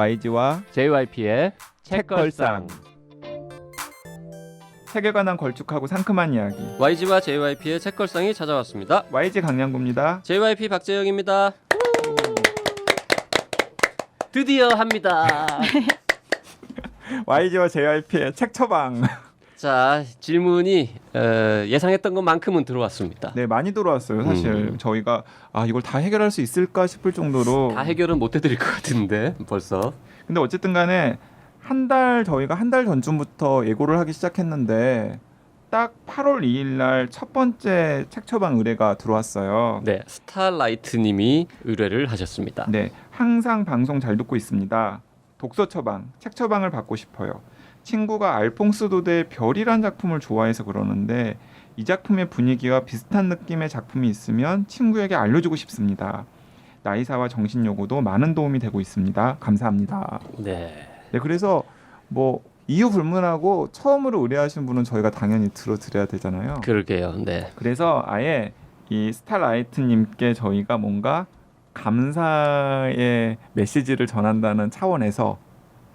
YG와 JYP의 책걸상. 책에 관한 걸쭉하고 상큼한 이야기. YG와 JYP의 책걸상이 찾아왔습니다. YG 강량구입니다. JYP 박재영입니다. 드디어 합니다. YG와 JYP의 책 처방. 자, 질문이 예상했던 것만큼은 들어왔습니다. 네, 많이 들어왔어요. 사실 저희가 이걸 다 해결할 수 있을까 싶을 정도로 다 해결은 못 해드릴 것 같은데 벌써. 근데 어쨌든 간에 저희가 한 달 전쯤부터 예고를 하기 시작했는데 딱 8월 2일 날 첫 번째 책 처방 의뢰가 들어왔어요. 네, 스타라이트님이 의뢰를 하셨습니다. 네, 항상 방송 잘 듣고 있습니다. 독서 처방, 책 처방을 받고 싶어요. 친구가 알퐁스 도데의 별이란 작품을 좋아해서 그러는데 이 작품의 분위기와 비슷한 느낌의 작품이 있으면 친구에게 알려주고 싶습니다. 나이사와 정신요구도 많은 도움이 되고 있습니다. 감사합니다. 네. 네, 그래서 뭐 이유 불문하고 처음으로 의뢰하신 분은 저희가 당연히 들어드려야 되잖아요. 그러게요. 네. 그래서 아예 이 스타라이트님께 저희가 뭔가 감사의 메시지를 전한다는 차원에서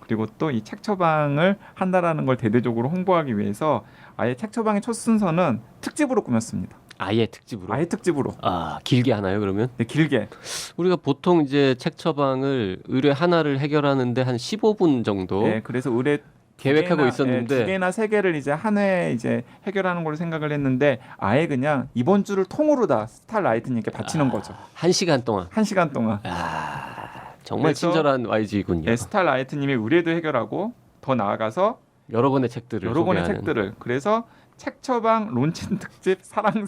그리고 또 이 책 처방을 한다라는 걸 대대적으로 홍보하기 위해서 아예 책 처방의 첫 순서는 특집으로 꾸몄습니다. 아예 특집으로. 아예 특집으로. 길게 하나요, 그러면? 네, 길게. 우리가 보통 이제 책 처방을 의뢰 하나를 해결하는데 한 15분 정도 네, 그래서 의뢰 계획하고 있었는데 2개나 3개를 이제 한 회에 이제 해결하는 걸로 생각을 했는데 아예 그냥 이번 주를 통으로 다 스타라이트님께 바치는 거죠. 1시간 동안. 1시간 동안. 정말 그래서 친절한 YG군요. 네, 스타라이트님의 의뢰도 해결하고 더 나아가서 여러 권의 책들을 여러 권의 소개하는. 책들을 그래서 책 처방 론칭 특집 사랑.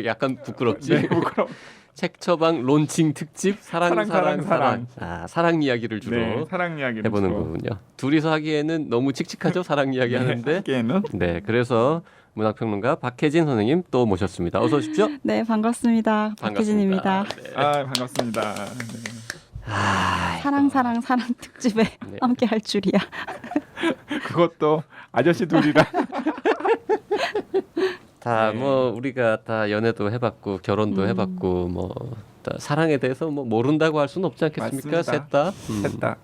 약간 부끄럽지. 네, 부끄러워. 책 처방 론칭 특집 사랑. 사랑 이야기를 주로 네, 사랑 이야기를 해보는 주로. 거군요. 둘이서 하기에는 너무 칙칙하죠, 사랑 이야기 하는데. 하기에는 네, 그래서 문학평론가 박혜진 선생님 또 모셨습니다. 어서 오십시오. 네, 반갑습니다. 박혜진입니다. 네. 반갑습니다. 네. 사랑 특집에 네. 함께 할 줄이야. 그것도 아저씨 둘이라. 다 뭐 우리가 다 연애도 해봤고 결혼도 해봤고 뭐 사랑에 대해서 뭐 모른다고 할 수는 없지 않겠습니까? 맞습니다. 셋 다. 했다.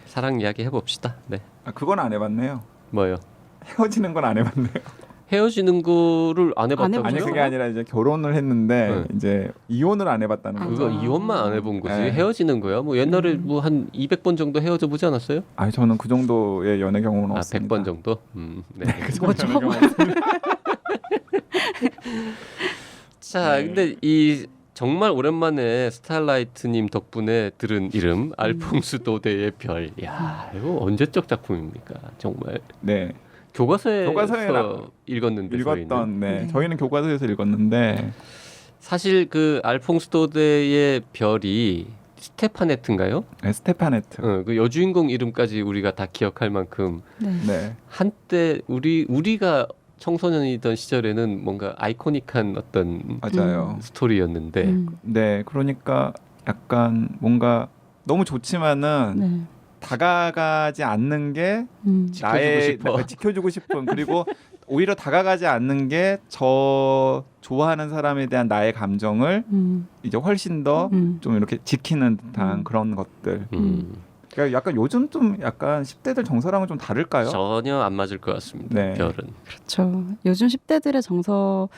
사랑 이야기 해봅시다. 네. 그건 안 해봤네요. 뭐요? 헤어지는 건 안 해봤네요. 헤어지는 거를 안 해봤다고요? 아니 그게 아니라 이제 결혼을 했는데 네. 이제 이혼을 안 해봤다는 거죠. 그거 이혼만 안 해본 거지. 네. 헤어지는 거야. 뭐 옛날에 뭐 한 200번 정도 헤어져 보지 않았어요? 저는 그 정도의 연애 경험은 없습니다. 100번 정도? 네. 뭐죠? 자, 네. 근데 이 정말 오랜만에 스타라이트님 덕분에 들은 이름 알퐁스 도데의 별. 야, 이거 언제적 작품입니까? 정말 네. 교과서에서 읽었는데 읽었던 네. 저희는 교과서에서 읽었는데 사실 그 알퐁스 도데의 별이 스테파네트인가요? 스테파네트. 그 여주인공 이름까지 우리가 다 기억할 만큼 네. 한때 우리가 청소년이던 시절에는 뭔가 아이코닉한 어떤 맞아요. 스토리였는데 네, 그러니까 약간 뭔가 너무 좋지만은 네. 다가가지 않는 게 지켜주고 싶어. 지켜주고 싶은 그리고 오히려 다가가지 않는 게 저 좋아하는 사람에 대한 나의 감정을 이제 훨씬 더 좀 이렇게 지키는 듯한 그런 것들. 그러니까 약간 요즘 좀 약간 10대들 정서랑은 좀 다를까요? 전혀 안 맞을 것 같습니다. 네. 별은. 그렇죠. 요즘 10대들의 정서로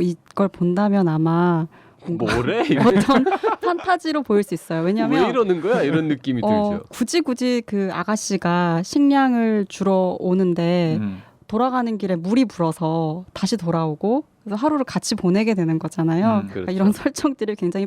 이걸 본다면 아마 뭐래? 어떤 판타지로 보일 수 있어요. 왜냐하면 왜 이러는 거야? 이런 느낌이 들죠. 굳이 그 아가씨가 식량을 주러 오는데 돌아가는 길에 물이 불어서 다시 돌아오고 그래서 하루를 같이 보내게 되는 거잖아요. 그렇죠. 그러니까 이런 설정들이 굉장히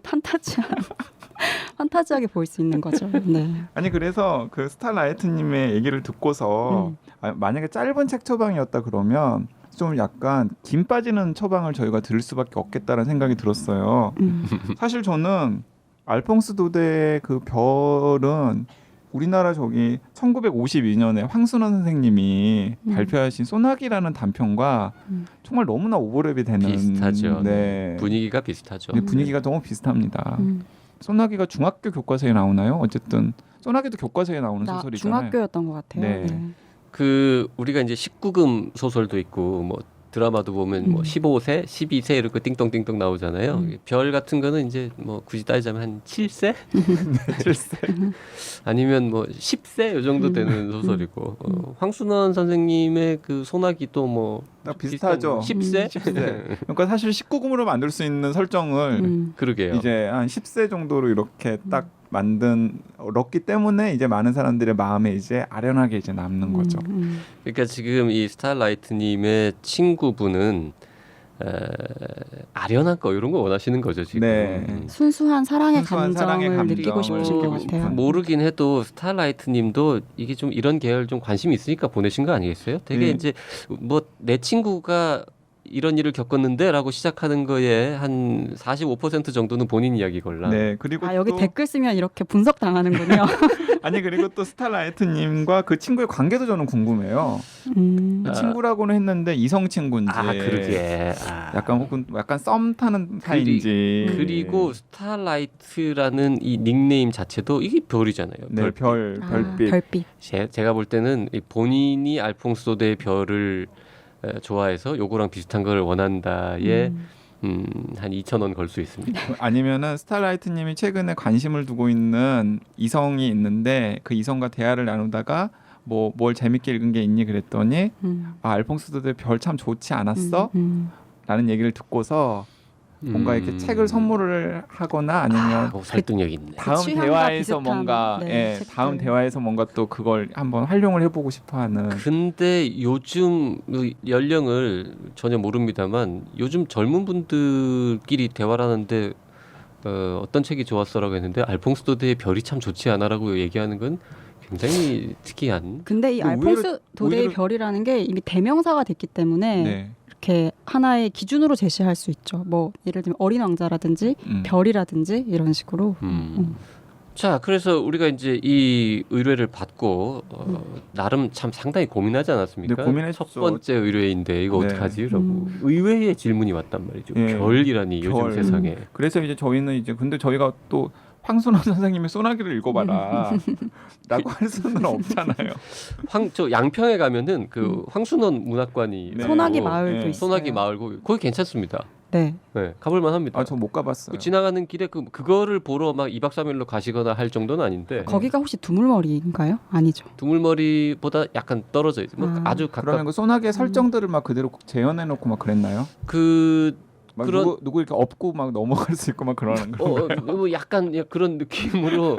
판타지하게 보일 수 있는 거죠. 네. 아니 그래서 그 스타라이트님의 얘기를 듣고서 만약에 짧은 책 처방이었다 그러면 좀 약간 김 빠지는 처방을 저희가 들을 수밖에 없겠다는 생각이 들었어요. 사실 저는 알퐁스 도데의 그 별은 우리나라 저기 1952년에 황순원 선생님이 발표하신 소나기라는 단편과 정말 너무나 오버랩이 되는 비슷하죠. 네. 분위기가 비슷하죠. 네, 분위기가 너무 비슷합니다. 소나기가 중학교 교과서에 나오나요? 어쨌든 소나기도 교과서에 나오는 소설이잖아요. 중학교였던 것 같아요. 네. 네. 그 우리가 이제 19금 소설도 있고 뭐 드라마도 보면 뭐 15세, 12세 이렇게 띵동띵동 나오잖아요. 별 같은 거는 이제 뭐 굳이 따지자면 한 7세? 7세. 아니면 뭐 10세 요 정도 되는 소설이고 황순원 선생님의 그 소나기도 뭐 딱 비슷하죠. 10세? 10세. 그러니까 사실 19금으로 만들 수 있는 설정을 그러게요. 이제 한 10세 정도로 이렇게 딱 만들었기 때문에 이제 많은 사람들의 마음에 이제 아련하게 이제 남는 거죠. 그러니까 지금 이 스타라이트님의 친구분은 아련한 거 이런 거 원하시는 거죠 지금. 네. 순수한 사랑의 순수한 사랑의 감정을 느끼고 감정을 싶은 느끼고 것 같아요. 싶은. 모르긴 해도 스타라이트님도 이게 좀 이런 계열 좀 관심이 있으니까 보내신 거 아니겠어요? 되게 이제 뭐 내 친구가 이런 일을 겪었는데라고 시작하는 거에 한 45% 정도는 본인 이야기 걸라. 네. 그리고 여기 또 댓글 쓰면 이렇게 분석 당하는군요. 아니 그리고 또 스타라이트님과 그 친구의 관계도 저는 궁금해요. 그 친구라고는 했는데 이성 친구인지, 그러게. 약간 혹은 약간 썸 타는 사이인지. 그리고 스타라이트라는 이 닉네임 자체도 이게 별이잖아요. 네, 별빛. 별빛. 제가 볼 때는 이 본인이 알퐁스 도데의 별을 좋아해서 요거랑 비슷한 걸 원한다에 한 2,000원 걸 수 있습니다. 아니면은 스타라이트님이 최근에 관심을 두고 있는 이성이 있는데 그 이성과 대화를 나누다가 뭐 뭘 재밌게 읽은 게 있니 그랬더니 알퐁스 도데 별 참 좋지 않았어? 라는 얘기를 듣고서 뭔가 이렇게 책을 선물을 하거나 아니면 설득력 있네. 다음 취향과 대화에서 비슷한, 뭔가 책들. 다음 대화에서 뭔가 또 그걸 한번 활용을 해보고 싶어하는. 근데 요즘 연령을 전혀 모릅니다만 요즘 젊은 분들끼리 대화를 하는데 어떤 책이 좋았어라고 했는데 알퐁스 도데의 별이 참 좋지 않아라고 얘기하는 건 굉장히 특이한. 근데 이 알퐁스 도데의 별이라는 게 이미 대명사가 됐기 때문에 네. 이렇게 하나의 기준으로 제시할 수 있죠. 뭐 예를 들면 어린 왕자라든지 별이라든지 이런 식으로. 자, 그래서 우리가 이제 이 의뢰를 받고 나름 참 상당히 고민하지 않았습니까? 네, 고민했죠. 첫 번째 의뢰인데 이거 네. 어떡하지?라고 의외의 질문이 왔단 말이죠. 예. 별이라니 요즘 별. 세상에. 그래서 이제 저희는 이제 근데 저희가 또 황순원 선생님의 소나기를 읽어봐라 라고 할 수는 없잖아요. 저 양평에 가면은 그 황순원 문학관이 네. 소나기 있고, 마을도 네. 있어요. 소나기 마을고 거기 괜찮습니다. 네. 네, 가볼만 합니다. 아, 저 못 가봤어요. 지나가는 길에 그거를 보러 막 2박 3일로 가시거나 할 정도는 아닌데 거기가 혹시 두물머리인가요? 아니죠. 두물머리보다 약간 떨어져 있어요. 뭐 아주 그러면 그 소나기의 설정들을 막 그대로 재현해놓고 막 그랬나요? 막 그런 누구 이렇게 업고 막 넘어갈 수 있고 막 그러는 거. 뭐 약간 그런 느낌으로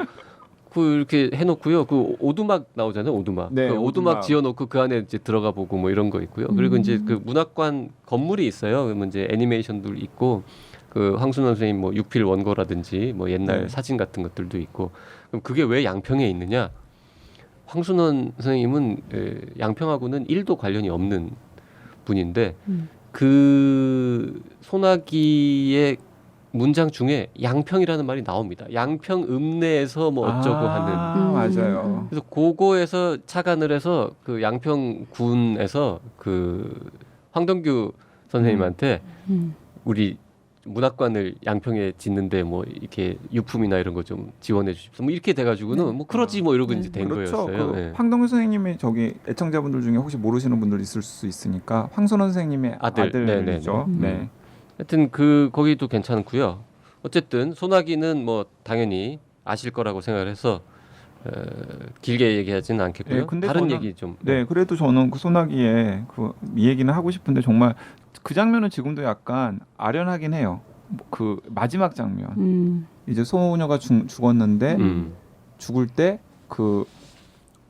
그 이렇게 해놓고요. 그 오두막 나오잖아요. 오두막. 네, 그 오두막 오두막. 지어놓고 그 안에 이제 들어가 보고 뭐 이런 거 있고요. 그리고 이제 그 문학관 건물이 있어요. 그러면 이제 애니메이션도 있고 그 황순원 선생님 뭐 육필 원고라든지 뭐 옛날 네. 사진 같은 것들도 있고. 그럼 그게 왜 양평에 있느냐? 황순원 선생님은 양평하고는 1도 관련이 없는 분인데 그 소나기의 문장 중에 양평이라는 말이 나옵니다. 양평 읍내에서 뭐 어쩌고 하는. 맞아요. 그래서 고거에서 착안을 해서 그 양평군에서 그 황동규 선생님한테 우리 문학관을 양평에 짓는데 뭐 이렇게 유품이나 이런 거 좀 지원해 주십시오. 뭐 이렇게 돼가지고는 뭐 그러지 뭐 이러고 이제 된 그렇죠. 거였어요. 그 네. 황동규 선생님이 저기 애청자분들 중에 혹시 모르시는 분들 있을 수 있으니까 황순원 선생님의 아들이죠. 네. 하여튼 거기도 괜찮고요. 어쨌든 소나기는 뭐 당연히 아실 거라고 생각을 해서 길게 얘기하지는 않겠고요. 네, 근데 다른 저는- 얘기 좀. 네, 그래도 저는 그 소나기에 이 얘기는 하고 싶은데 정말 그 장면은 지금도 약간 아련하긴 해요. 그 마지막 장면. 이제 소녀가 죽었는데 죽을 때 그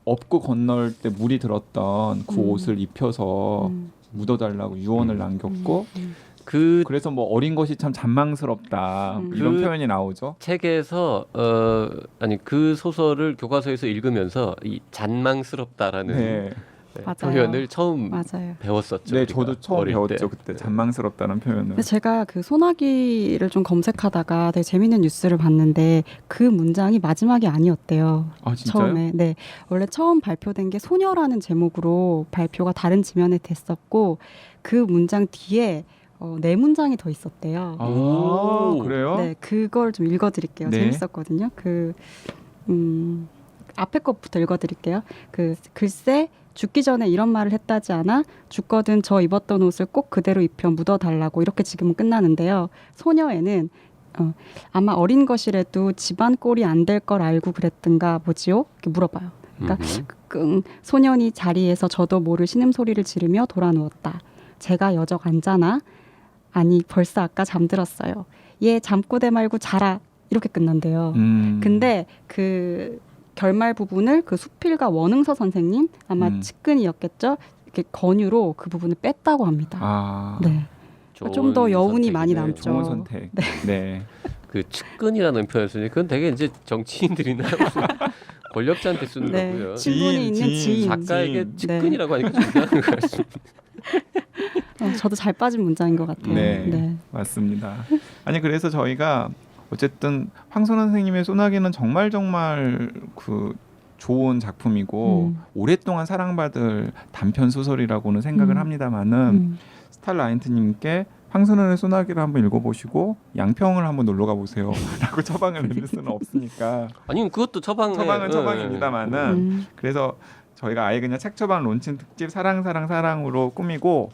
업고 건널 때 물이 들었던 그 옷을 입혀서 묻어달라고 유언을 남겼고 그래서 뭐 어린 것이 참 잔망스럽다 이런 그 표현이 나오죠. 책에서 아니 그 소설을 교과서에서 읽으면서 이 잔망스럽다라는 네, 표현을 처음 맞아요. 배웠었죠. 네, 우리가 저도 처음 어릴 배웠죠 때. 그때 잔망스럽다는 표현을. 근데 제가 그 소나기를 좀 검색하다가 되게 재밌는 뉴스를 봤는데 그 문장이 마지막이 아니었대요. 아 진짜요? 처음에. 네. 원래 처음 발표된 게 소녀라는 제목으로 발표가 다른 지면에 됐었고 그 문장 뒤에 네 문장이 더 있었대요. 아 그래요? 네, 그걸 좀 읽어드릴게요. 네. 재밌었거든요. 앞에 것부터 읽어드릴게요. 글쎄 죽기 전에 이런 말을 했다지 않아? 죽거든 저 입었던 옷을 꼭 그대로 입혀 묻어달라고 이렇게 지금은 끝나는데요. 소녀에는 아마 어린 것이라도 집안 꼴이 안 될 걸 알고 그랬든가 뭐지요? 이렇게 물어봐요. 그러니까 소년이 자리에서 저도 모를 신음소리를 지르며 돌아누웠다. 제가 여적 앉아나? 아니 벌써 아까 잠들었어요. 얘 잠꼬대 말고 자라. 이렇게 끝난대요. 근데 그 결말 부분을 그 수필가 원흥서 선생님 아마 측근이었겠죠. 이렇게 권유로 그 부분을 뺐다고 합니다. 아, 네. 좀 더 여운이 많이 선택이네. 남죠. 좋은 선택. 네. 그 측근이라는 표현을 쓰니 그건 되게 이제 정치인들이나 무슨 권력자한테 쓰는 네. 거고요. 친분이 있는 지인. 작가에게 지인. 측근이라고 하니까 좀 이상한 것 같습니다. 저도 잘 빠진 문장인 것 같아요. 네. 맞습니다. 아니 그래서 저희가 어쨌든 황선원 선생님의 소나기는 정말 그 좋은 작품이고 오랫동안 사랑받을 단편 소설이라고는 생각을 합니다만은 스탈라이트님께 황선원의 소나기를 한번 읽어보시고 양평을 한번 놀러가 보세요라고 처방을 내릴 수는 없으니까 아니면 그것도 처방은 처방입니다만은 그래서 저희가 아예 그냥 책 처방 론칭 특집 사랑으로 꾸미고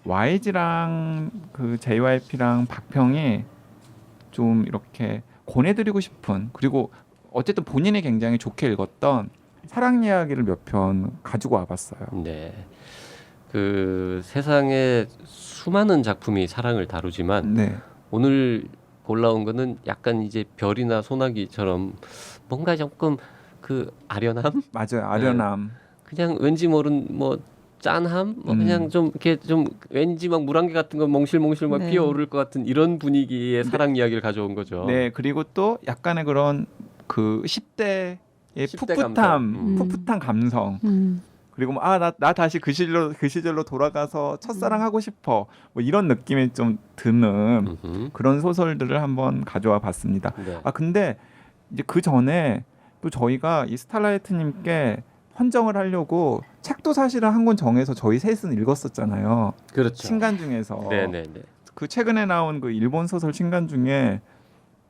YG랑 그 JYP랑 박평이 좀 이렇게 권해드리고 싶은 그리고 어쨌든 본인이 굉장히 좋게 읽었던 사랑 이야기를 몇 편 가지고 와봤어요. 네. 그 세상에 수많은 작품이 사랑을 다루지만 네, 오늘 골라온 거는 약간 이제 별이나 소나기처럼 뭔가 조금 그 아련함? 맞아요. 아련함. 그냥 왠지 모른 뭐 짠함? 뭐 그냥 좀 이렇게 좀 왠지 막 물안개 같은 거 몽실몽실 막 네. 피어오를 것 같은 이런 분위기의 사랑 이야기를 가져온 거죠. 네, 그리고 또 약간의 그런 그 10대의 10대 풋풋함, 감성. 풋풋한 감성. 그리고 나 다시 그 시절로 돌아가서 첫사랑하고 싶어. 뭐 이런 느낌이 좀 드는 음흠. 그런 소설들을 한번 가져와 봤습니다. 네. 아 근데 이제 그 전에 또 저희가 이 스탈라이트님께 헌정을 하려고 책도 사실은 한 권 정해서 저희 셋은 읽었었잖아요. 그렇죠. 신간 중에서 네네네. 그 최근에 나온 그 일본 소설 신간 중에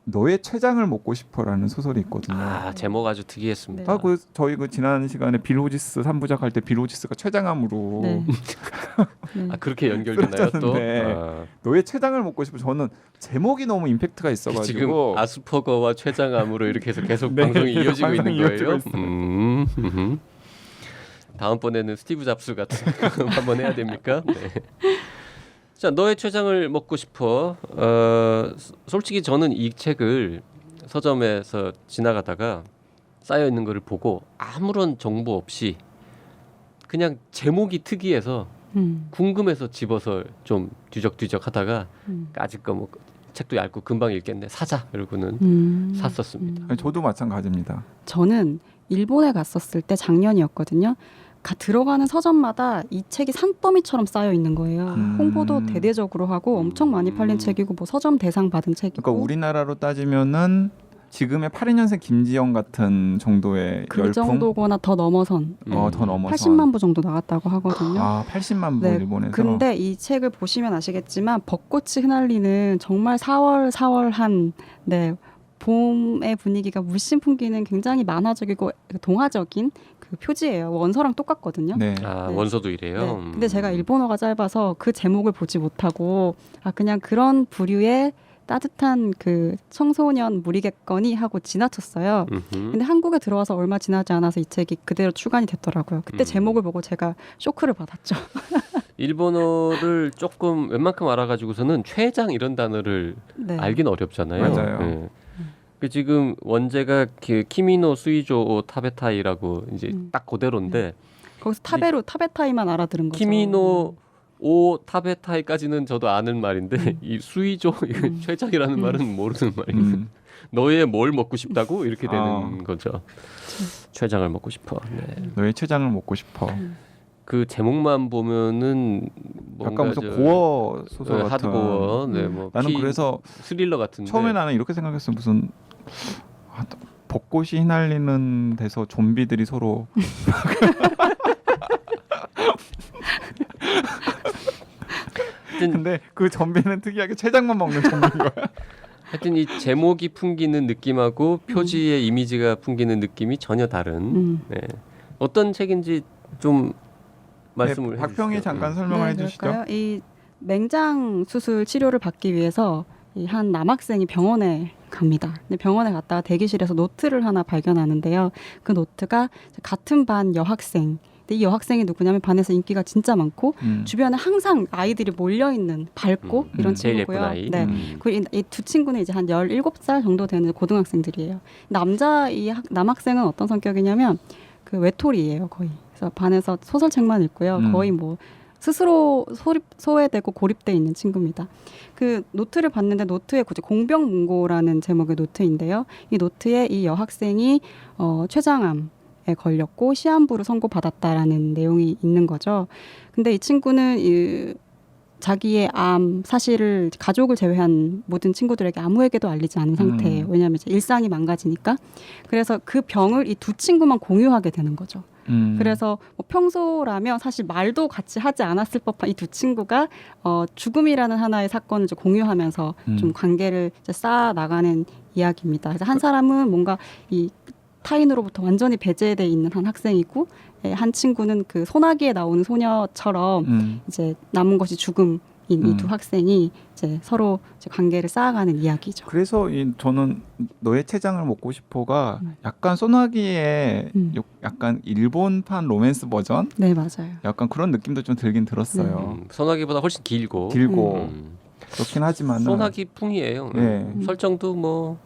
너의 췌장을 먹고 싶어라는 소설이 있거든요. 아 제목 아주 특이했습니다. 네. 그 저희 그 지난 시간에 빌 호지스 3부작 할 때 빌 호지스가 췌장암으로 네. 네. 아 그렇게 연결되나요 또? 쓰러졌는데. 아, 너의 췌장을 먹고 싶어. 저는 제목이 너무 임팩트가 지금 있어가지고 아스퍼거와 췌장암으로 이렇게 해서 계속 네, 방송이 계속 이어지고 방송이 있는 이어지고 거예요. 있어요. 다음번에는 스티브 잡스 같은 거 한번 해야 됩니까? 네. 자, 너의 췌장을 먹고 싶어. 솔직히 저는 이 책을 서점에서 지나가다가 쌓여 있는 거를 보고 아무런 정보 없이 그냥 제목이 특이해서 궁금해서 집어서 좀 뒤적뒤적 하다가 아직 뭐 책도 얇고 금방 읽겠네 사자 이러고는 샀었습니다. 아니, 저도 마찬가지입니다. 저는 일본에 갔었을 때 작년이었거든요. 들어가는 서점마다 이 책이 산더미처럼 쌓여 있는 거예요. 홍보도 대대적으로 하고 엄청 많이 팔린 책이고 뭐 서점 대상 받은 책이고. 그러니까 우리나라로 따지면은 지금의 82년생 김지영 같은 정도의 그 열풍, 정도거나 더 넘어선 더 넘어서 80만 부 정도 나갔다고 하거든요. 아 80만 부 네, 일본에서. 근데 이 책을 보시면 아시겠지만 벚꽃이 흩날리는 정말 사월한 네, 봄의 분위기가 물씬 풍기는 굉장히 만화적이고 동화적인 그 표지예요. 원서랑 똑같거든요. 네. 아 네. 원서도 이래요. 네. 근데 제가 일본어가 짧아서 그 제목을 보지 못하고 그냥 그런 부류의 따뜻한 그 청소년 무리겠거니 하고 지나쳤어요. 근데 한국에 들어와서 얼마 지나지 않아서 이 책이 그대로 출간이 됐더라고요. 그때 제목을 보고 제가 쇼크를 받았죠. 일본어를 조금 웬만큼 알아가지고서는 췌장 이런 단어를 네. 알긴 어렵잖아요. 맞아요. 네. 그 지금 원제가 그 키미노 수이조 타베타이라고 이제 딱 그대로인데 거기서 타베타이만 알아들은 거죠. 키미노 오 타베타이까지는 저도 아는 말인데 이 수이조 췌장이라는 말은 모르는 말입니다. 너의 뭘 먹고 싶다고 이렇게 되는 거죠. 췌장을 먹고 싶어. 네. 너의 췌장을 먹고 싶어. 그 제목만 보면은 뭔가 약간 무슨 고어 소설 같은. 하드고어, 네, 뭐 나는 그래서 스릴러 같은데. 처음에 나는 이렇게 생각했어. 무슨 벚꽃이 휘날리는 데서 좀비들이 서로 근데 그 좀비는 특이하게 췌장만 먹는 좀비인 거야. 하여튼 이 제목이 풍기는 느낌하고 표지의 이미지가 풍기는 느낌이 전혀 다른 네. 어떤 책인지 좀 말씀을 네, 박평이 해주시죠. 잠깐 설명을 네, 해주시죠. 그럴까요? 이 맹장 수술 치료를 받기 위해서 이 한 남학생이 병원에 갑니다. 근데 병원에 갔다가 대기실에서 노트를 하나 발견하는데요. 그 노트가 같은 반 여학생. 근데 이 여학생이 누구냐면 반에서 인기가 진짜 많고 주변에 항상 아이들이 몰려 있는 밝고 이런 제일 예쁜 친구고요. 아이. 네. 그리고 이 두 친구는 이제 한 17살 정도 되는 고등학생들이에요. 남자 남학생은 어떤 성격이냐면 그 외톨이에요, 거의. 그래서 반에서 소설책만 읽고요. 거의 뭐 스스로 소외되고 고립돼 있는 친구입니다. 그 노트를 봤는데 노트에 굳이 공병문고라는 제목의 노트인데요. 이 노트에 이 여학생이 췌장암에 걸렸고 시한부를 선고받았다라는 내용이 있는 거죠. 근데 이 친구는 자기의 암 사실을 가족을 제외한 모든 친구들에게 아무에게도 알리지 않은 상태예요. 왜냐하면 이제 일상이 망가지니까. 그래서 그 병을 이 두 친구만 공유하게 되는 거죠. 그래서 뭐 평소라면 사실 말도 같이 하지 않았을 법한 이 두 친구가 죽음이라는 하나의 사건을 이제 공유하면서 좀 관계를 이제 쌓아 나가는 이야기입니다. 그래서 한 사람은 뭔가 이 타인으로부터 완전히 배제돼 있는 한 학생이고, 한 친구는 그 소나기에 나오는 소녀처럼 이제 남은 것이 죽음. 이 두 학생이 이제 서로 이제 관계를 쌓아가는 이야기죠. 그래서 저는 너의 췌장을 먹고 싶어가 약간 소나기의 약간 일본판 로맨스 버전? 네, 맞아요. 약간 그런 느낌도 좀 들긴 들었어요. 소나기보다 훨씬 길고 그렇긴 하지만 소나기풍이에요. 설정도 뭐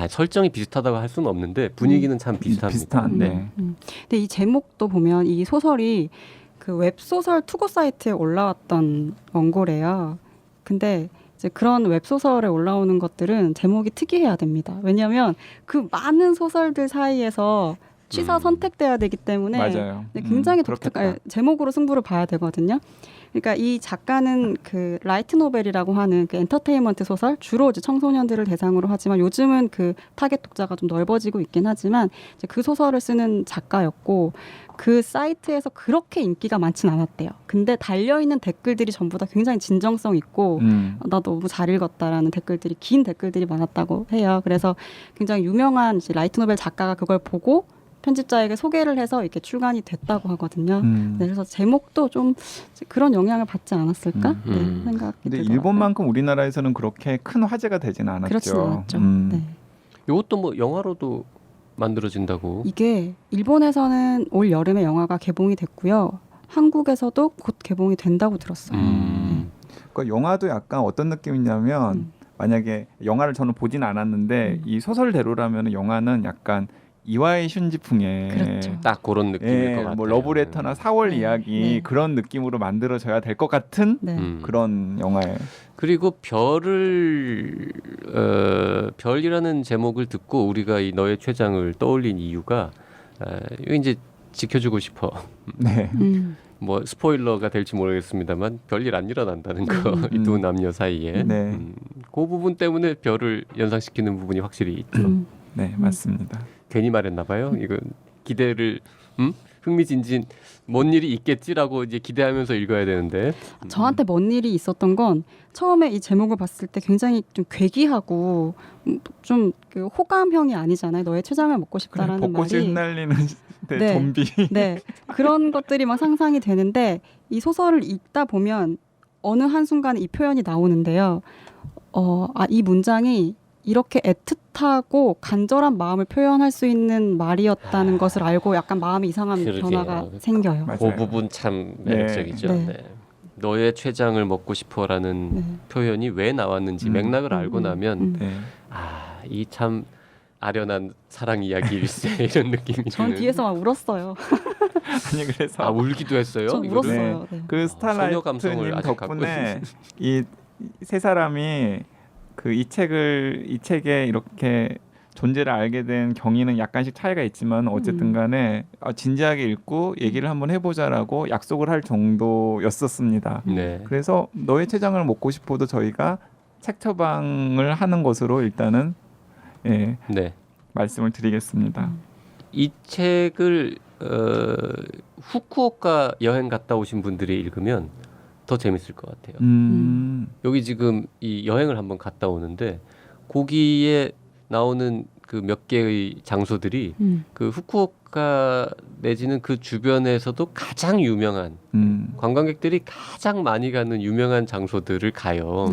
설정이 비슷하다고 할 수는 없는데 분위기는 참 비슷합니다. 비슷한데. 근데 이 제목도 보면 이 소설이 그 웹소설 투고 사이트에 올라왔던 원고래요. 근데 이제 그런 웹소설에 올라오는 것들은 제목이 특이해야 됩니다. 왜냐하면 그 많은 소설들 사이에서 취사 선택돼야 되기 때문에 맞아요. 굉장히 독특한 제목으로 승부를 봐야 되거든요. 그러니까 이 작가는 그 라이트 노벨이라고 하는 그 엔터테인먼트 소설, 주로 이제 청소년들을 대상으로 하지만 요즘은 그 타겟 독자가 좀 넓어지고 있긴 하지만 이제 그 소설을 쓰는 작가였고, 그 사이트에서 그렇게 인기가 많진 않았대요. 근데 달려있는 댓글들이 전부 다 굉장히 진정성 있고 나 너무 잘 읽었다라는 댓글들이, 긴 댓글들이 많았다고 해요. 그래서 굉장히 유명한 이제 라이트 노벨 작가가 그걸 보고 편집자에게 소개를 해서 이렇게 출간이 됐다고 하거든요. 네, 그래서 제목도 좀 그런 영향을 받지 않았을까 생각이 근데 들더라고요. 일본만큼 우리나라에서는 그렇게 큰 화제가 되지는 않았죠. 그렇지는 않았죠. 네. 이것도 뭐 영화로도 만들어진다고. 이게 일본에서는 올 여름에 영화가 개봉이 됐고요. 한국에서도 곧 개봉이 된다고 들었어요. 그러니까 영화도 약간 어떤 느낌이냐면 만약에 영화를 저는 보진 않았는데 이 소설대로라면 영화는 약간 이와이 슌지풍의 그렇죠. 딱 그런 느낌일 것 같아요. 뭐 러브레터나 4월 이야기 그런 느낌으로 만들어져야 될 것 같은 그런 영화예요. 그리고 별이라는 제목을 듣고 우리가 이 너의 췌장을 떠올린 이유가 이거 이제 지켜주고 싶어. 네. 뭐 스포일러가 될지 모르겠습니다만 별일 안 일어난다는 거, 이 두 남녀 사이에. 네. 그 부분 때문에 별을 연상시키는 부분이 확실히 있죠. 네, 맞습니다. 괜히 말했나 봐요. 이거 기대를 흥미진진 뭔 일이 있겠지라고 이제 기대하면서 읽어야 되는데. 저한테 뭔 일이 있었던 건 처음에 이 제목을 봤을 때 굉장히 좀 괴기하고 좀 그 호감형이 아니잖아요. 너의 췌장을 먹고 싶다라는 그래, 벚꽃이 말이. 흩날리는 네. 좀비. 네, 그런 것들이 막 상상이 되는데 이 소설을 읽다 보면 어느 한순간에 이 표현이 나오는데요. 이 문장이 이렇게 애틋하고 간절한 마음을 표현할 수 있는 말이었다는 것을 알고 약간 마음이 이상한 그러게요. 변화가 생겨요. 맞아요. 그 부분 참 매력적이죠. 네. 네. 너의 췌장을 먹고 싶어라는 표현이 왜 나왔는지 맥락을 알고 나면 네. 이 참 아련한 사랑 이야기일세 이런 느낌이 전 드는. 뒤에서 막 울었어요. 아니 그래서 울기도 했어요. 전 이거를? 울었어요. 네. 그 소녀 감성을 스타라이트님 아직 갖고 덕분에 이 세 사람이 그 이 책에 이렇게 존재를 알게 된 경위는 약간씩 차이가 있지만 어쨌든 간에 진지하게 읽고 얘기를 한번 해보자라고 약속을 할 정도였었습니다. 네. 그래서 너의 췌장을 먹고 싶어도 저희가 책 처방을 하는 것으로 일단은 네. 말씀을 드리겠습니다. 이 책을 후쿠오카 여행 갔다 오신 분들이 읽으면 더 재밌을 것 같아요. 여기 지금 이 여행을 한번 갔다 오는데 거기에 나오는 그 몇 개의 장소들이 그 후쿠오카 유학가 내지는 그 주변에서도 가장 유명한 관광객들이 가장 많이 가는 유명한 장소들을 가요.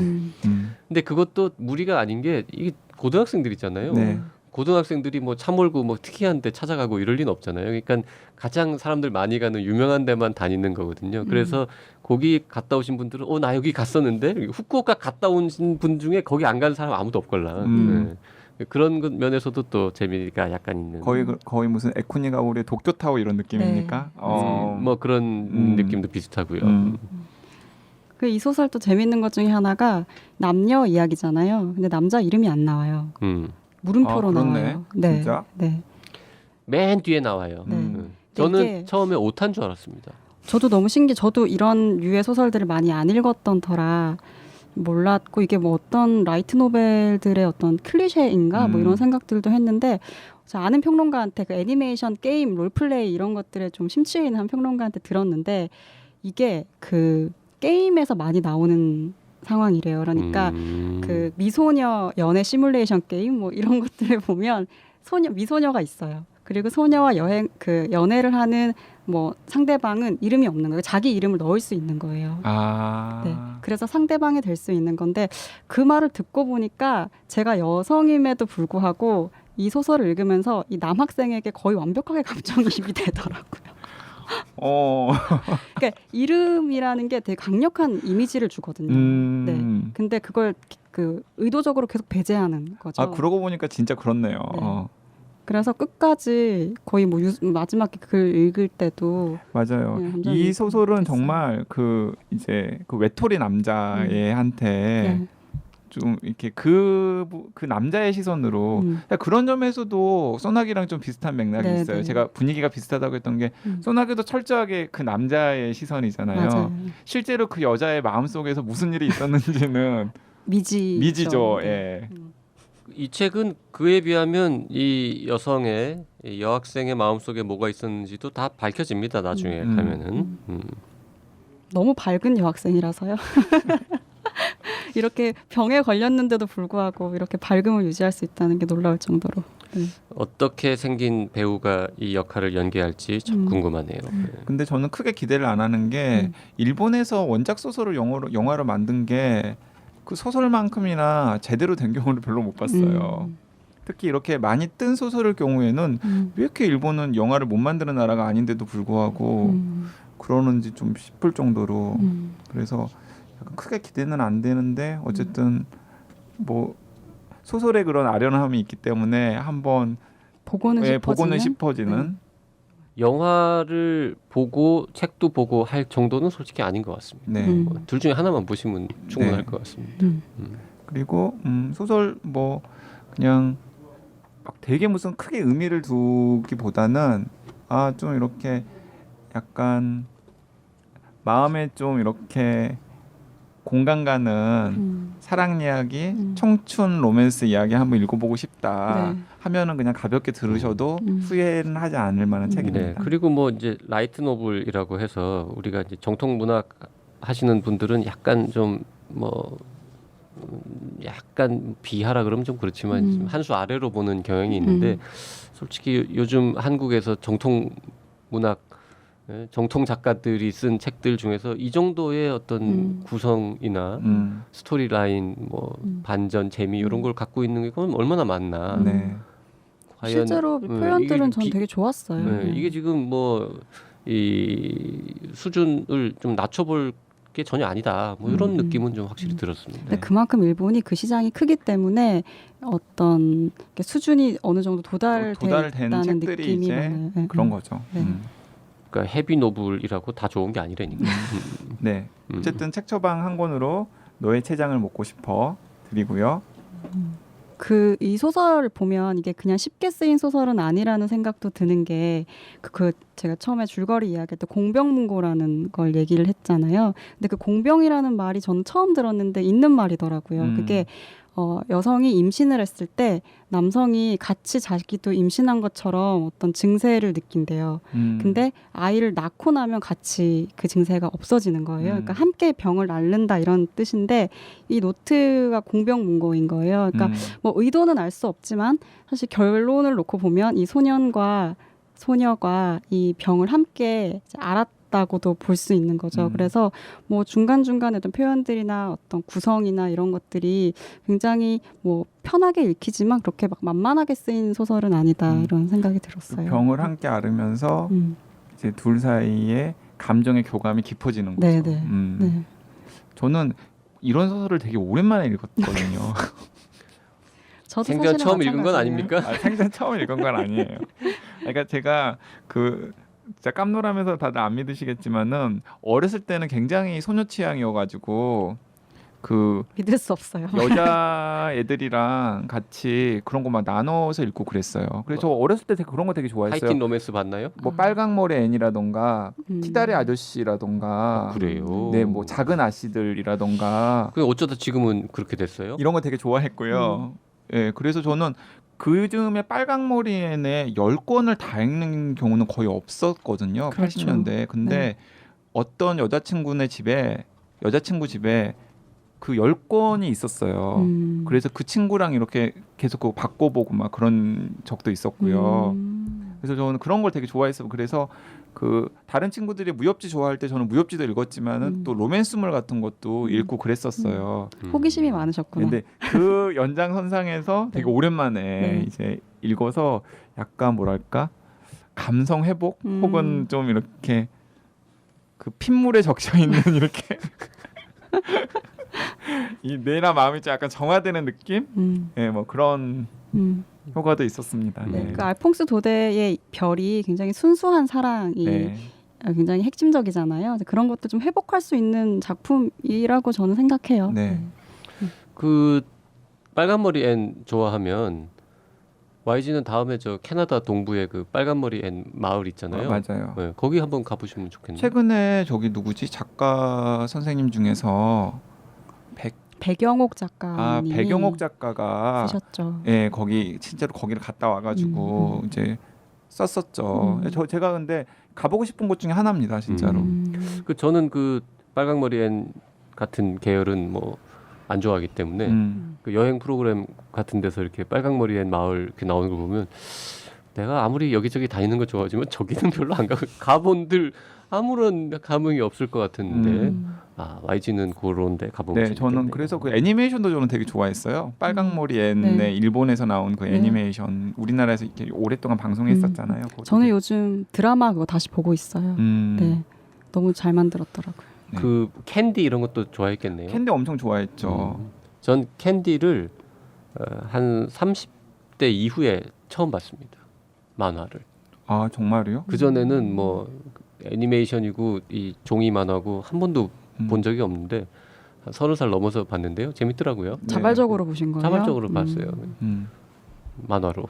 근데 그것도 무리가 아닌 게 이게 고등학생들이잖아요. 네. 고등학생들이 뭐 차 몰고 뭐 특이한 데 찾아가고 이럴 리는 없잖아요. 그러니까 가장 사람들 많이 가는 유명한 데만 다니는 거거든요. 그래서 거기 갔다 오신 분들은 나 여기 갔었는데 후쿠오카 갔다 오신 분 중에 거기 안 간 사람 아무도 없걸라. 네. 그런 면에서도 또 재미가 약간 있는. 거의 무슨 에쿠니 가오리의 도쿄 타워 이런 느낌입니까? 뭐 그런 느낌도 비슷하고요. 그 이 소설 또 재밌는 것 중에 하나가 남녀 이야기잖아요. 근데 남자 이름이 안 나와요. 물음표로 나와요. 네. 진짜? 네. 맨 뒤에 나와요. 네. 저는 이게- 처음에 오타인 줄 알았습니다. 저도 너무 저도 이런 류의 소설들을 많이 안 읽었던 터라 몰랐고 이게 뭐 어떤 라이트 노벨들의 어떤 클리셰인가 뭐 이런 생각들도 했는데 저 아는 평론가한테 그 애니메이션 게임 롤플레이 이런 것들에 좀 심취해 있는 한 평론가한테 들었는데 이게 그 게임에서 많이 나오는 상황이래요. 그러니까 그 미소녀 연애 시뮬레이션 게임 뭐 이런 것들을 보면 미소녀가 있어요. 그리고 소녀와 연애를 하는 뭐 상대방은 이름이 없는 거예요. 자기 이름을 넣을 수 있는 거예요. 네. 그래서 상대방이 될 수 있는 건데 그 말을 듣고 보니까 제가 여성임에도 불구하고 이 소설을 읽으면서 이 남학생에게 거의 완벽하게 감정이입이 되더라고요. 그러니까 이름이라는 게 되게 강력한 이미지를 주거든요. 네. 근데 그걸 그 의도적으로 계속 배제하는 거죠. 그러고 보니까 진짜 그렇네요. 네. 그래서 끝까지 거의 뭐 마지막 글 읽을 때도 맞아요. 네, 이 소설은 정말 그 이제 그 외톨이 남자애한테 네. 좀 이렇게 그 남자의 시선으로 그런 점에서도 소나기랑 좀 비슷한 맥락이 네, 있어요. 네. 제가 분위기가 비슷하다고 했던 게 소나기도 철저하게 그 남자의 시선이잖아요. 맞아요. 실제로 그 여자의 마음 속에서 무슨 일이 있었는지는 미지죠. 네. 예. 이 책은 그에 비하면 이 여성의 이 여학생의 마음속에 뭐가 있었는지도 다 밝혀집니다. 나중에 가면은. 너무 밝은 여학생이라서요. 이렇게 병에 걸렸는데도 불구하고 이렇게 밝음을 유지할 수 있다는 게 놀라울 정도로. 어떻게 생긴 배우가 이 역할을 연기할지 참 궁금하네요. 근데 저는 크게 기대를 안 하는 게 일본에서 원작 소설을 영화로 만든 게 그 소설만큼이나 제대로 된 경우를 별로 못 봤어요. 특히 이렇게 많이 뜬 소설의 경우에는 왜 이렇게 일본은 영화를 못 만드는 나라가 아닌데도 불구하고 그러는지 좀 싶을 정도로 그래서 약간 크게 기대는 안 되는데 어쨌든 뭐 소설에 그런 아련함이 있기 때문에 한번 보고는 싶어지는 영화를 보고 책도 보고 할 정도는 솔직히 아닌 것 같습니다. 네. 둘 중에 하나만 보시면 충분할 것 같습니다. 그리고 소설 뭐 그냥 막 되게 무슨 크게 의미를 두기보다는 좀 이렇게 약간 마음에 좀 이렇게 공감 가는 사랑 이야기, 청춘 로맨스 이야기 한번 읽어보고 싶다 하면은 그냥 가볍게 들으셔도 후회는 하지 않을 만한 책입니다. 네. 그리고 뭐 이제 라이트 노블이라고 해서 우리가 이제 정통 문학 하시는 분들은 약간 좀 뭐 약간 비하라 그러면 좀 그렇지만 한 수 아래로 보는 경향이 있는데 솔직히 요즘 한국에서 정통 문학 정통 작가들이 쓴 책들 중에서 이 정도의 어떤 구성이나 스토리 라인, 뭐 반전, 재미 이런 걸 갖고 있는 게 그건 얼마나 많나. 네. 과연, 실제로 표현들은 전 되게 좋았어요. 네, 이게 지금 뭐 이 수준을 좀 낮춰볼 게 전혀 아니다. 뭐 이런 느낌은 좀 확실히 들었습니다. 근데 그만큼 일본이 그 시장이 크기 때문에 어떤 수준이 어느 정도 도달돼 도달된 있다는 책들이 느낌이 이제 많아요. 네. 그런 거죠. 네. 그러니까 헤비 노블이라고 다 좋은 게 아니라니까. 네. 어쨌든 책 처방 한 권으로 너의 채장을 먹고 싶어 드리고요. 이 소설을 보면 이게 그냥 쉽게 쓰인 소설은 아니라는 생각도 드는 게 제가 처음에 줄거리 이야기할 때 공병문고라는 걸 얘기를 했잖아요. 근데 그 공병이라는 말이 저는 처음 들었는데 있는 말이더라고요. 그게 여성이 임신을 했을 때 남성이 같이 자기도 임신한 것처럼 어떤 증세를 느낀대요. 근데 아이를 낳고 나면 같이 그 증세가 없어지는 거예요. 그러니까 함께 병을 앓는다 이런 뜻인데 이 노트가 공병문고인 거예요. 그러니까 뭐 의도는 알 수 없지만 사실 결론을 놓고 보면 이 소년과 소녀가 이 병을 함께 이제 알았다고도 볼 수 있는 거죠. 음. 그래서 뭐 중간중간에 어떤 표현들이나 어떤 구성이나 이런 것들이 굉장히 뭐 편하게 읽히지만 그렇게 막 만만하게 쓰인 소설은 아니다 이런 생각이 들었어요. 병을 함께 앓으면서 음. 이제 둘 사이에 감정의 교감이 깊어지는 거죠. 네, 네. 네. 저는 이런 소설을 되게 오랜만에 읽었거든요. 저도 생전 사실은 처음 읽은 건 마찬가지예요. 아닙니까? 생전 처음 읽은 건 아니에요. 그러니까 제가 그 진짜 깜놀하면서 다들 안 믿으시겠지만은 어렸을 때는 굉장히 소녀 취향이어가지고 그 믿을 수 없어요. 여자 애들이랑 같이 그런 거 막 나눠서 읽고 그랬어요. 그래서 저 어렸을 때 되게 그런 거 되게 좋아했어요. 하이틴 로맨스 봤나요? 뭐 빨강머리 애니라던가 티다리 아저씨라던가 그래요. 네, 뭐 작은 아씨들이라던가 그 어쩌다 지금은 그렇게 됐어요? 이런 거 되게 좋아했고요. 예, 그래서 저는 그 즈음에 빨강머리엔의 10권을 다 읽는 경우는 거의 없었거든요. 그렇죠. 80년대. 근데 어떤 여자친구 집에 그 10권이 있었어요. 그래서 그 친구랑 이렇게 계속 그거 바꿔보고 막 그런 적도 있었고요. 그래서 저는 그런 걸 되게 좋아했어요. 그래서 그 다른 친구들이 무협지 좋아할 때 저는 무협지도 읽었지만은 또 로맨스물 같은 것도 읽고 그랬었어요. 호기심이 많으셨구나. 근데 그 연장선상에서 되게 네. 오랜만에 네. 이제 읽어서 약간 뭐랄까 감성 회복 혹은 좀 이렇게 그 핏물에 적셔 있는 이렇게 이 뇌나 마음이 좀 약간 정화되는 느낌? 예, 뭐 그런 효과도 있었습니다. 네, 네. 그 알퐁스 도데의 별이 굉장히 순수한 사랑이 네. 굉장히 핵심적이잖아요. 그런 것도 좀 회복할 수 있는 작품이라고 저는 생각해요. 네. 그 빨간머리 앤 좋아하면 YG는 다음에 저 캐나다 동부의 그 빨간머리 앤 마을 있잖아요. 맞아요. 네, 거기 한번 가보시면 좋겠네요. 최근에 저기 누구지 작가 선생님 중에서 배경옥 작가님이 배경옥 작가가 쓰셨죠. 예 거기 진짜로 거기를 갔다 와가지고 이제 썼었죠. 제가 근데 가보고 싶은 곳 중에 하나입니다, 진짜로. 그 저는 그 빨강머리 앤 같은 계열은 뭐 안 좋아하기 때문에 그 여행 프로그램 같은 데서 이렇게 빨강머리 앤 마을 이렇게 나오는 걸 보면 내가 아무리 여기저기 다니는 거 좋아하지만 저기는 별로 안 가본들 아무런 감흥이 없을 것 같은데 YG는 그런 데 가보면 네, 저는 그래서 그 애니메이션도 저는 되게 좋아했어요. 빨강머리 앤의 네. 일본에서 나온 그 네. 애니메이션 우리나라에서 이렇게 오랫동안 방송했었잖아요. 그거 저는 되게- 요즘 드라마 그거 다시 보고 있어요. 네. 너무 잘 만들었더라고요. 그 캔디 이런 것도 좋아했겠네요. 캔디 엄청 좋아했죠. 전 캔디를 한 30대 이후에 처음 봤습니다. 만화를. 아 정말요? 그 전에는 뭐 애니메이션이고 이 종이 만화고 한 번도 본 적이 없는데 한 30살 넘어서 봤는데요. 재밌더라고요. 네. 자발적으로 보신 거예요? 자발적으로 봤어요. 만화로.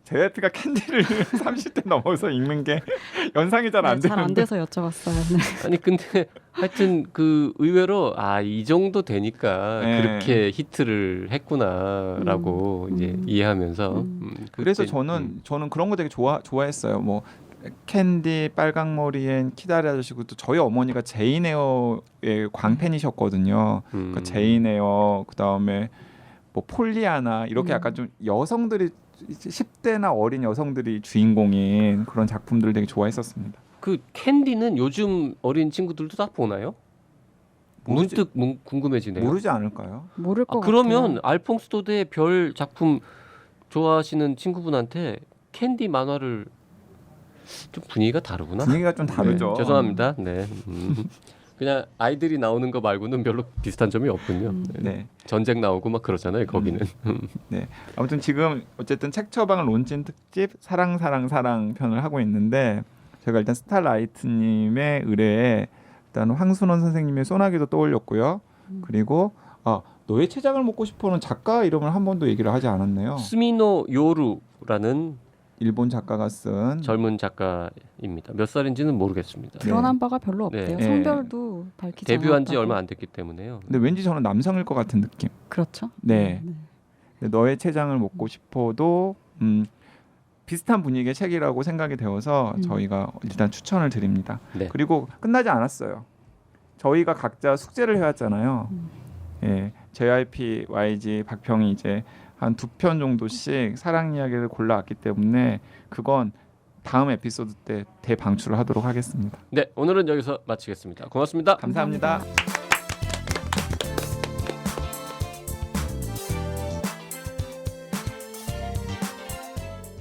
제이트가 캔디를 30대 넘어서 읽는 게 연상이 잘 안 네, 잘 안 되는데 돼서 여쭤봤어요. 네. 아니 근데 하여튼 그 의외로 이 정도 되니까 네. 그렇게 히트를 했구나라고 이제 이해하면서 그래서 그때, 저는 그런 거 되게 좋아했어요. 뭐 캔디, 빨강머리엔 키다리 아저씨고 또 저희 어머니가 제인 에어의 광팬이셨거든요. 그러니까 제인 에어 그다음에 뭐 폴리아나 이렇게 약간 좀 여성들이 10대나 어린 여성들이 주인공인 그런 작품들을 되게 좋아했었습니다. 그 캔디는 요즘 어린 친구들도 다 보나요? 문득 궁금해지네요. 모르지 않을까요? 모를 것 그러면 같아요. 알퐁스 도데의 별 작품 좋아하시는 친구분한테 캔디 만화를 좀 분위기가 다르구나. 분위기가 좀 다르죠. 네, 죄송합니다. 네. 그냥 아이들이 나오는 거 말고는 별로 비슷한 점이 없군요. 네. 전쟁 나오고 막 그러잖아요. 거기는. 네. 아무튼 지금 어쨌든 책 처방을 론친 특집 사랑 편을 하고 있는데 제가 일단 스타라이트님의 의뢰에 일단 황순원 선생님의 소나기도 떠올렸고요. 그리고 너의 채장을 먹고 싶어는 작가 이름을 한 번도 얘기를 하지 않았네요. 스미노 요루라는 일본 작가가 쓴 젊은 작가입니다. 몇 살인지는 모르겠습니다. 드러난 바가 별로 없대요. 네. 성별도 밝히지 데뷔한 지 않았다고. 얼마 안 됐기 때문에요. 근데 왠지 저는 남성일 것 같은 느낌. 그렇죠. 네. 너의 채장을 먹고 싶어도 비슷한 분위기의 책이라고 생각이 되어서 저희가 일단 추천을 드립니다. 네. 그리고 끝나지 않았어요. 저희가 각자 숙제를 해왔잖아요. 예, JYP, YG, 박평이 이제 한 2편 정도씩 사랑 이야기를 골라왔기 때문에 그건 다음 에피소드 때 대방출을 하도록 하겠습니다. 네, 오늘은 여기서 마치겠습니다. 고맙습니다. 감사합니다.